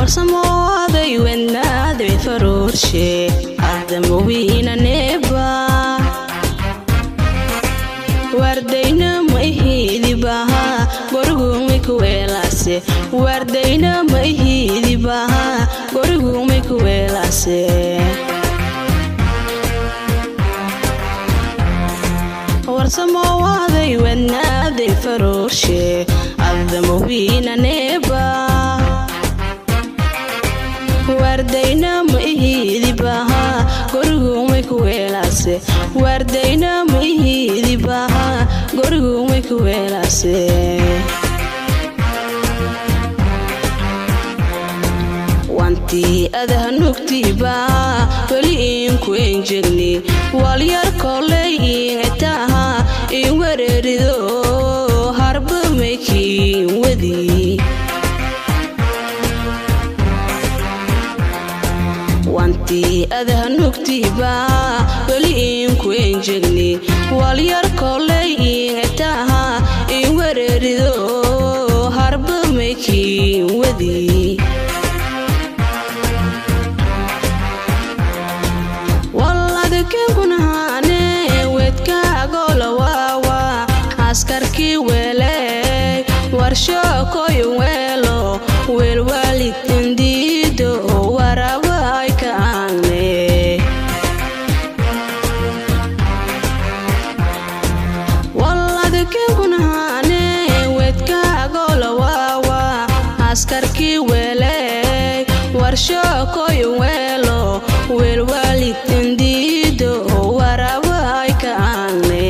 warsamooday wanaadey faruurshe adamowiina neeba wardayna mayhidibaha gorigumay kuweelase wardayna mayhidibaha gorigumay kuweelase warsamooday wanaadey faruurshe adamowiina neeba wardayna mayhidibaha gorigumay kuweelase wardayna mayhidibaha gorigumay kuweelase wanti adaha nugtiba wali inku enjegni walyar kolay intaha in wererido harba meki wadi wanti adaha nugtiba wali inku enjegni walyar kolay intaha in wererido harba meki wadi askarki wele warsho koy welo wel walid indido warabay kaangne wallad kunhane wedka golawa askarki wele warsho koy welo wel walid indido warabay kaangne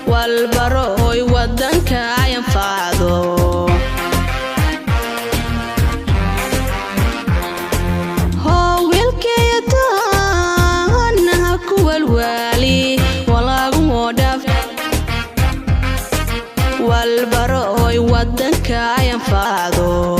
والبروي ودنك ينفعو هو الكيتا أنها كوى الوالي ولا مودف والبروي ودنك ينفعو